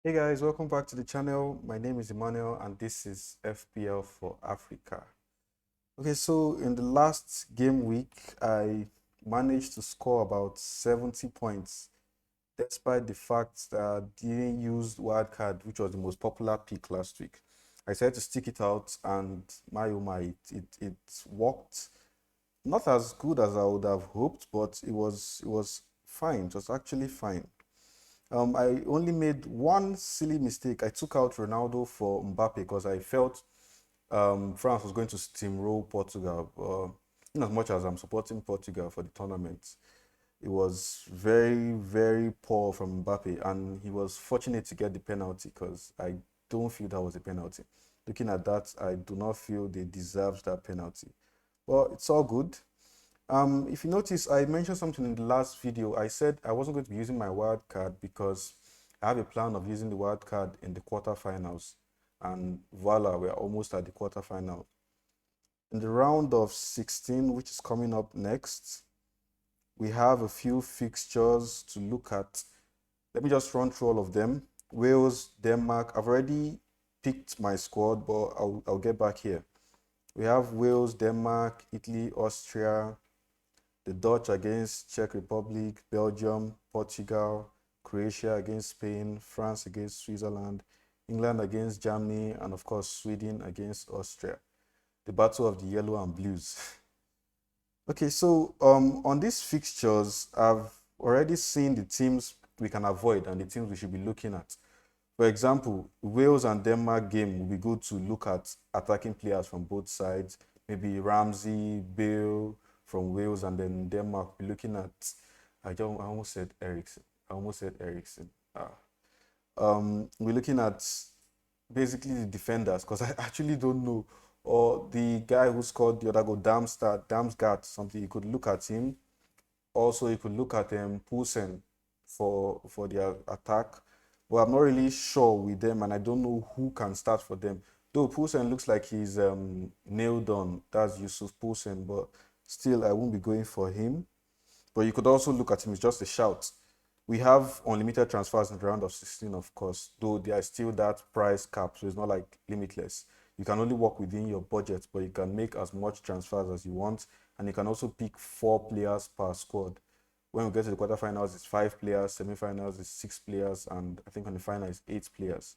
Hey guys, welcome back to the channel. My name is Emmanuel and this is FPL for Africa. Okay, so in the last game week, I managed to score about 70 points despite the fact that I didn't use wildcard, which was the most popular pick last week. I decided to stick it out and it worked. Not as good as I would have hoped, but it was fine. It was actually fine. I only made one silly mistake. I took out Ronaldo for Mbappe because I felt France was going to steamroll Portugal. In as much as I'm supporting Portugal for the tournament, it was very, very poor from Mbappe, and he was fortunate to get the penalty because I don't feel that was a penalty. Looking at that, I do not feel they deserved that penalty. But it's all good. If you notice, I mentioned something in the last video. I said I wasn't going to be using my wild card because I have a plan of using the wild card in the quarterfinals. And voila, we're almost at the quarterfinal. In the round of 16, which is coming up next, we have a few fixtures to look at. Let me just run through all of them. Wales, Denmark. I've already picked my squad, but I'll get back here. We have Wales, Denmark, Italy, Austria, the Dutch against Czech Republic, Belgium, Portugal, Croatia against Spain, France against Switzerland, England against Germany, and of course Sweden against Austria. The battle of the yellow and blues. Okay, so on these fixtures, I've already seen the teams we can avoid and the teams we should be looking at. For example, Wales and Denmark game will be good to look at attacking players from both sides. Maybe Ramsey, Bale from Wales, and then Denmark will be looking at. I almost said Ericsson. I almost said Ericsson. We're looking at basically the defenders because I actually don't know. Or the guy who scored the other goal, Damsgaard, something. You could look at him. Also, you could look at Poulsen for their attack. But I'm not really sure with them, and I don't know who can start for them. Though Poulsen looks like he's nailed on. That's Yusuf Poulsen, but still, I won't be going for him. But you could also look at him. It's just a shout. We have unlimited transfers in the round of 16, of course, though there is still that price cap, so it's not like limitless. You can only work within your budget, but you can make as much transfers as you want, and you can also pick 4 players per squad. When we get to the quarterfinals, it's 5 players, semifinals is 6 players, and I think on the final is 8 players.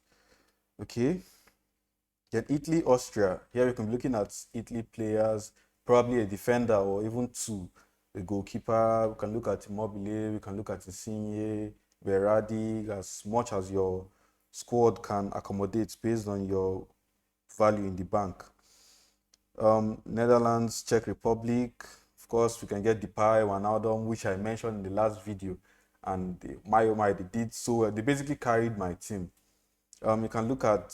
Okay. Then Italy, Austria. Here we can be looking at Italy players, probably a defender or even two. A goalkeeper, we can look at Immobile, we can look at Insigne, Berardi, as much as your squad can accommodate based on your value in the bank. Netherlands, Czech Republic. Of course, we can get Depay, Wijnaldum, which I mentioned in the last video. And they did so well. They basically carried my team. You can look at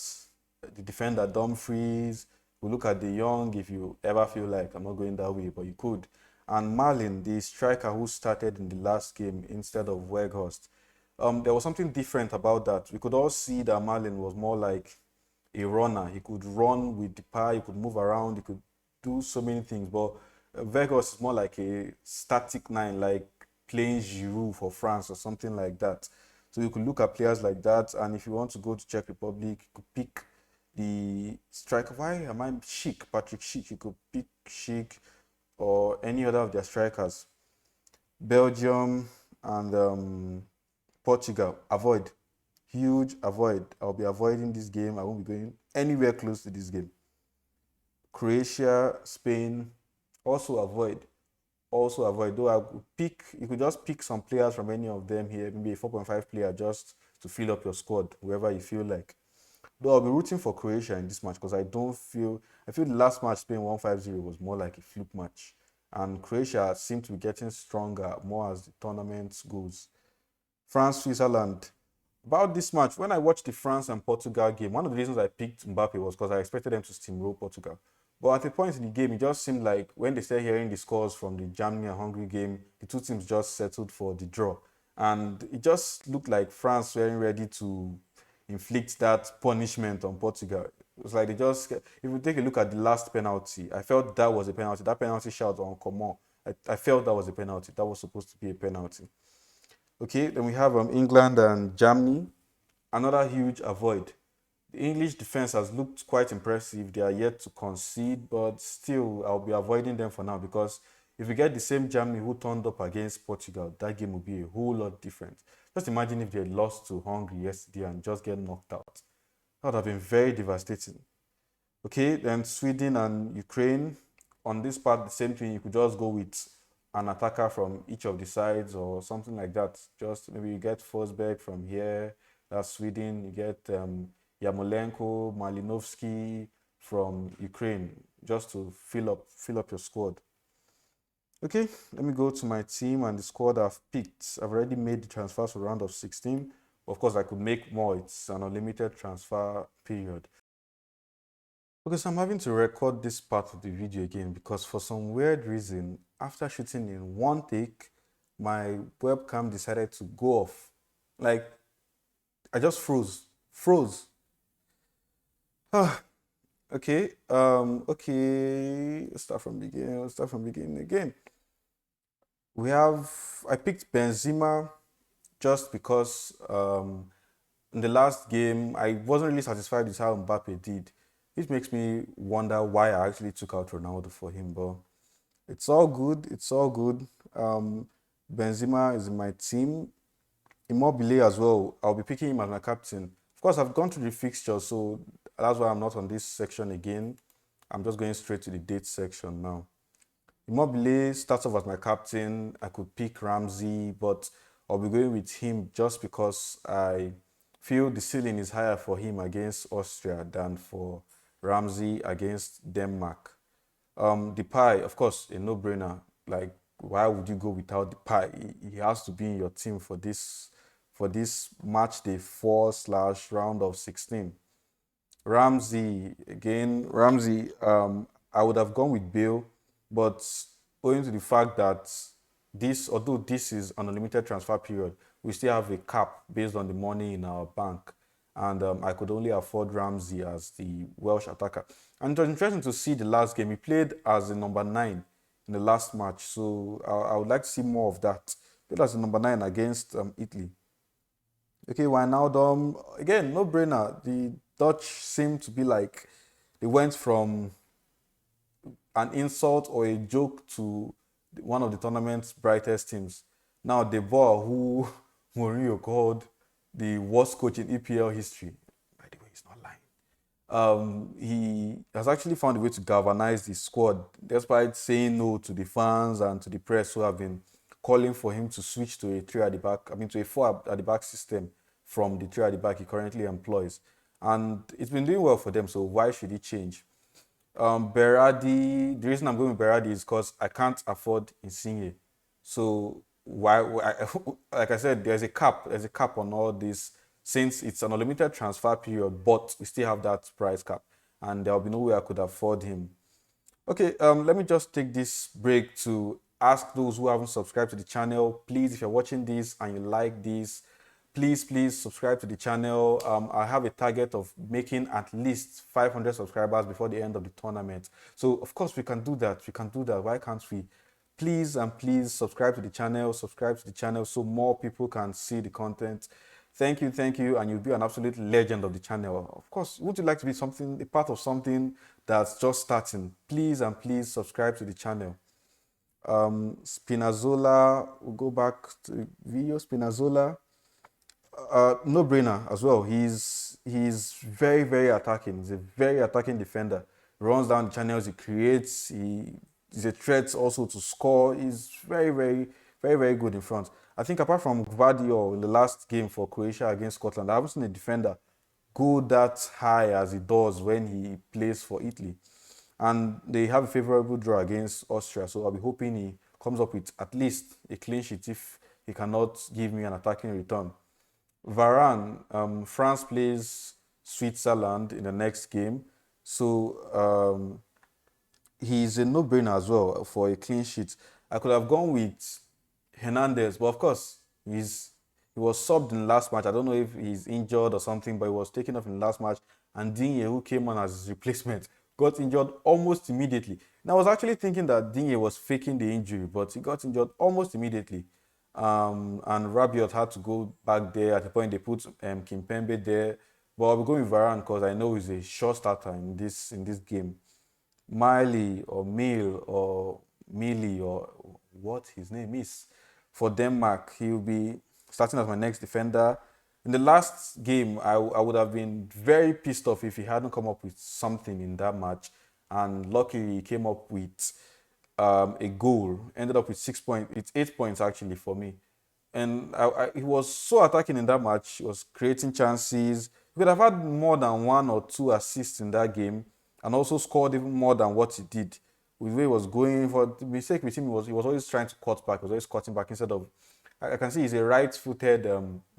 the defender Dumfries. We look at the young if you ever feel like I'm not going that way, but you could. And Marlin, the striker who started in the last game instead of Weghorst. There was something different about that. We could all see that Marlin was more like a runner. He could run with the power, he could move around, he could do so many things. But Vegas is more like a static nine, like playing Giroud for France or something like that. So you could look at players like that, and if you want to go to Czech Republic, you could pick the striker. Why am I Schick? Patrick Schick. You could pick Schick or any other of their strikers. Belgium and Portugal. Avoid. Huge avoid. I'll be avoiding this game. I won't be going anywhere close to this game. Croatia, Spain. Also avoid. Also avoid. Though I could pick, you could just pick some players from any of them here, maybe a 4.5 player just to fill up your squad, whoever you feel like. Though I'll be rooting for Croatia in this match because I feel the last match Spain 1-5-0 was more like a fluke match. And Croatia seemed to be getting stronger more as the tournament goes. France, Switzerland. About this match, when I watched the France and Portugal game, one of the reasons I picked Mbappe was because I expected them to steamroll Portugal. But at a point in the game, it just seemed like when they started hearing the scores from the Germany and Hungary game, the two teams just settled for the draw. And it just looked like France weren't ready to inflict that punishment on Portugal. It was like they just, if you take a look at the last penalty, I felt that was a penalty. That penalty shot on Coman, I felt that was a penalty. That was supposed to be a penalty. Okay, then we have England and Germany. another huge avoid. The English defense has looked quite impressive. They are yet to concede, but still, I'll be avoiding them for now because if we get the same Germany who turned up against Portugal, that game will be a whole lot different. Just imagine if they lost to Hungary yesterday and just get knocked out. That would have been very devastating. Okay, then Sweden and Ukraine. On this part, the same thing. You could just go with an attacker from each of the sides or something like that. Just maybe you get Forsberg from here. That's Sweden. You get Yamolenko, Malinovsky from Ukraine, just to fill up your squad. Okay, let me go to my team and the squad I've picked. I've already made the transfers for round of 16. Of course, I could make more. It's an unlimited transfer period. Okay, so I'm having to record this part of the video again because for some weird reason, after shooting in one take, my webcam decided to go off. Like, I just froze. Froze. Okay, let's start from beginning. Let's start from beginning again. I picked Benzema just because in the last game, I wasn't really satisfied with how Mbappe did. Which makes me wonder why I actually took out Ronaldo for him. But it's all good. It's all good. Benzema is in my team. Immobile as well. I'll be picking him as my captain. Of course, I've gone through the fixture, so that's why I'm not on this section again. I'm just going straight to the date section now. Immobile starts off as my captain. I could pick Ramsey, but I'll be going with him just because I feel the ceiling is higher for him against Austria than for Ramsey against Denmark. Depay, of course, a no-brainer. Like, why would you go without Depay? He has to be in your team for this match day 4/round of 16. Ramsey, again, I would have gone with Bale, but owing to the fact that although this is an unlimited transfer period, we still have a cap based on the money in our bank. And I could only afford Ramsey as the Welsh attacker. And it was interesting to see the last game. He played as the number 9 in the last match. So I would like to see more of that. Played as the number 9 against Italy. Okay, Wijnaldum, again, no brainer. The Dutch seem to be like they went from an insult or a joke to one of the tournament's brightest teams. Now, De Boer, who Mourinho called the worst coach in EPL history, by the way, he's not lying. He has actually found a way to galvanize the squad, despite saying no to the fans and to the press who have been calling for him to switch to a three at the back, to a four at the back system from the three at the back he currently employs. And it's been doing well for them, so why should he change? Berardi, the reason I'm going with Berardi is because I can't afford Insigne. So like I said, there's a cap on all this since it's an unlimited transfer period, but we still have that price cap, and there'll be no way I could afford him. Okay, let me just take this break to ask those who haven't subscribed to the channel, please, if you're watching this and you like this, please subscribe to the channel. I have a target of making at least 500 subscribers before the end of the tournament. So of course we can do that. Why can't we? Please and please subscribe to the channel. So more people can see the content. Thank you, and you'll be an absolute legend of the channel. Of course, would you like to be a part of something that's just starting? Please and please subscribe to the channel. Spinazzola, we'll go back to the video. Spinazzola, no brainer as well. He's very attacking. He's a very attacking defender. Runs down the channels, he creates. He's a threat also to score. He's very good in front. I think apart from Gvardiol in the last game for Croatia against Scotland, I haven't seen a defender go that high as he does when he plays for Italy. And they have a favorable draw against Austria, so I'll be hoping he comes up with at least a clean sheet if he cannot give me an attacking return. Varane, France plays Switzerland in the next game, so he's a no-brainer as well for a clean sheet. I could have gone with Hernandez, but of course, he was subbed in the last match. I don't know if he's injured or something, but he was taken off in the last match. And Digne, who came on as his replacement, got injured almost immediately. And I was actually thinking that Digne was faking the injury, but he got injured almost immediately. And Rabiot had to go back there. At the point, they put Kimpembe there. But I'll be going with Varane because I know he's a sure starter in this game. Miley or Mill or Millie or what his name is for Denmark. He'll be starting as my next defender. In the last game, I would have been very pissed off if he hadn't come up with something in that match. And luckily, he came up with a goal. Ended up with 6 points. It's 8 points actually for me. And he was so attacking in that match. He was creating chances. He could have had more than one or two assists in that game, and also scored even more than what he did. With the way he was going for the mistake with him, he was always trying to cut back. He was always cutting back instead of. I can see he's a right-footed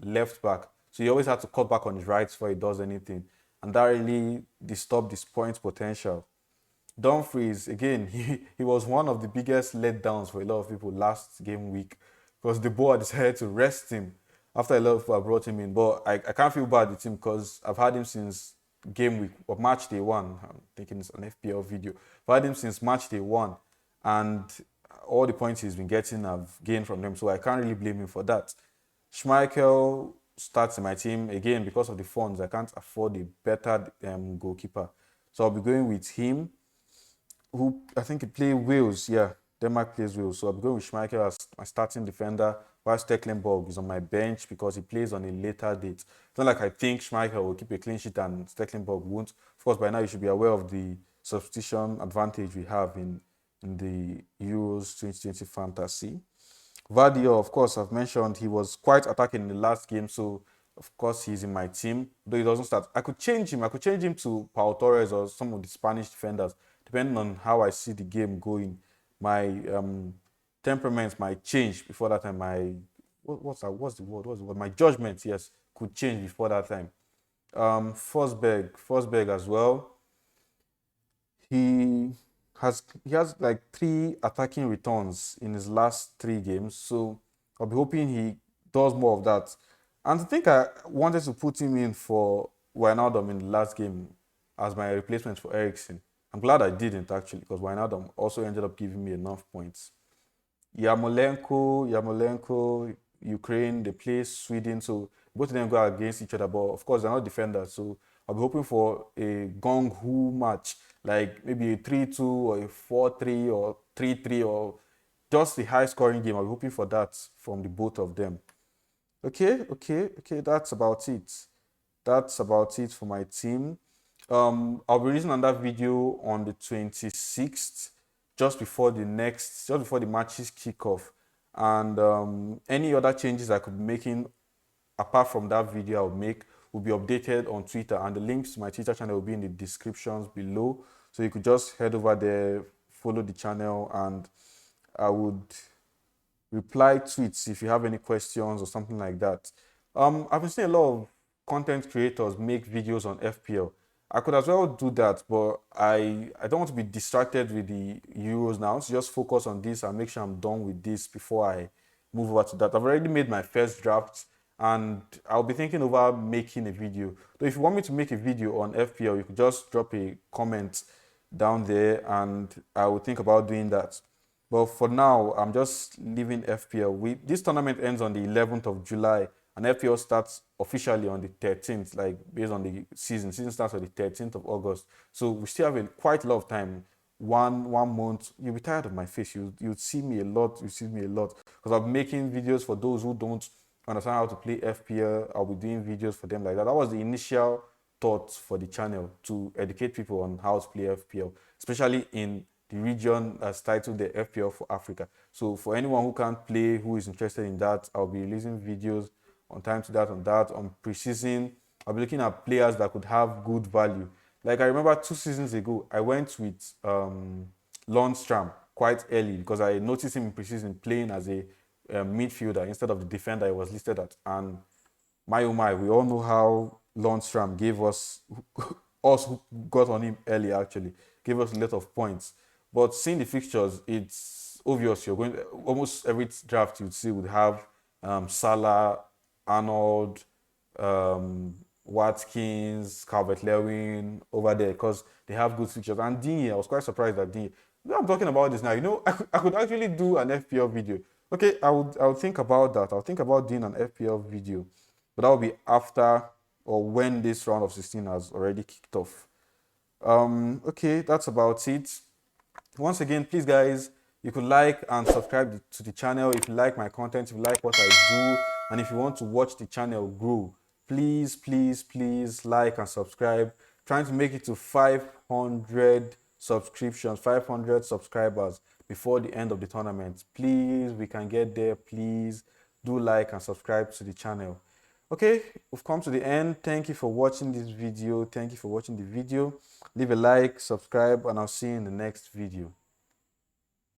left back, so he always had to cut back on his right before he does anything, and that really disturbed his point potential. Dumfries, again, he was one of the biggest letdowns for a lot of people last game week because the board decided to rest him after a lot of people have brought him in. But I can't feel bad with him because I've had him since game week or match day one. I'm thinking it's an FPL video. I've had him since match day one, and all the points he's been getting, I've gained from them. So I can't really blame him for that. Schmeichel starts in my team again because of the funds. I can't afford a better goalkeeper. So I'll be going with him who I think he played Wales. Yeah, Denmark plays Wales. So I'm going with Schmeichel as my starting defender, while Stecklenburg is on my bench because he plays on a later date. It's not like I think Schmeichel will keep a clean sheet and Stecklenburg won't. Of course, by now you should be aware of the substitution advantage we have in the Euros 2020 fantasy. Vardy, of course, I've mentioned he was quite attacking in the last game, so of course he's in my team. Though he doesn't start, I could change him. I could change him to Pau Torres or some of the Spanish defenders, depending on how I see the game going. My temperament might change before that time. My what's that? What's the word? What's the word? My judgment, yes, could change before that time. Forsberg as well. He he has like three attacking returns in his last three games, so I'll be hoping he does more of that. And I think I wanted to put him in for Wijnaldum in the last game as my replacement for Ericsson. I'm glad I didn't actually because Wijnaldum also ended up giving me enough points. Yarmolenko, Ukraine, they play Sweden, so both of them go against each other. But of course, they're not defenders, so I'll be hoping for a gong hu match, like maybe a 3-2 or a 4-3 or 3-3 or just a high scoring game. I'll be hoping for that from the both of them. Okay. That's about it. That's about it for my team. I'll be releasing another video on the 26th, just before the matches kick off. And any other changes I could be making apart from that video I'll make will be updated on Twitter, and the links to my Twitter channel will be in the descriptions below. So you could just head over there, follow the channel, and I would reply tweets if you have any questions or something like that. I've been seeing a lot of content creators make videos on FPL. I could as well do that, but I don't want to be distracted with the Euros now. So just focus on this and make sure I'm done with this before I move over to that. I've already made my first draft and I'll be thinking over making a video. So if you want me to make a video on FPL, you could just drop a comment down there and I will think about doing that. But for now, I'm just leaving FPL. This tournament ends on the 11th of July, and FPL starts officially on the 13th, like based on the season. Season starts on the 13th of August. So we still have quite a lot of time. One month. You'll be tired of my face. You'd see me a lot. You see me a lot because I'm making videos for those who don't understand how to play FPL. I'll be doing videos for them like that. That was the initial thought for the channel, to educate people on how to play FPL, especially in the region that's titled the FPL for Africa. So for anyone who can't play, who is interested in that, I'll be releasing videos on time to that, on preseason. I'll be looking at players that could have good value. Like I remember 2 seasons ago, I went with Lundstram quite early because I noticed him in preseason playing as a midfielder instead of the defender he was listed at. And my oh my, we all know how Lundstram gave us who got on him early actually, gave us a lot of points. But seeing the fixtures, it's obvious you're going almost every draft you'd see would have Salah, Arnold, Watkins, Calvert-Lewin over there because they have good fixtures. And Digne, I was quite surprised that Digne. I'm talking about this now. I could actually do an FPL video. Okay, I would think about that. I'll think about doing an FPL video, but that will be after or when this round of 16 has already kicked off. Okay, that's about it. Once again, please guys, you could like and subscribe to the channel if you like my content, if you like what I do, and if you want to watch the channel grow. Please, please, please like and subscribe. Trying to make it to 500 subscriptions, 500 subscribers before the end of the tournament. Please, we can get there. Please do like and subscribe to the channel. Okay, we've come to the end. Thank you for watching this video. Thank you for watching the video. Leave a like, subscribe, and I'll see you in the next video.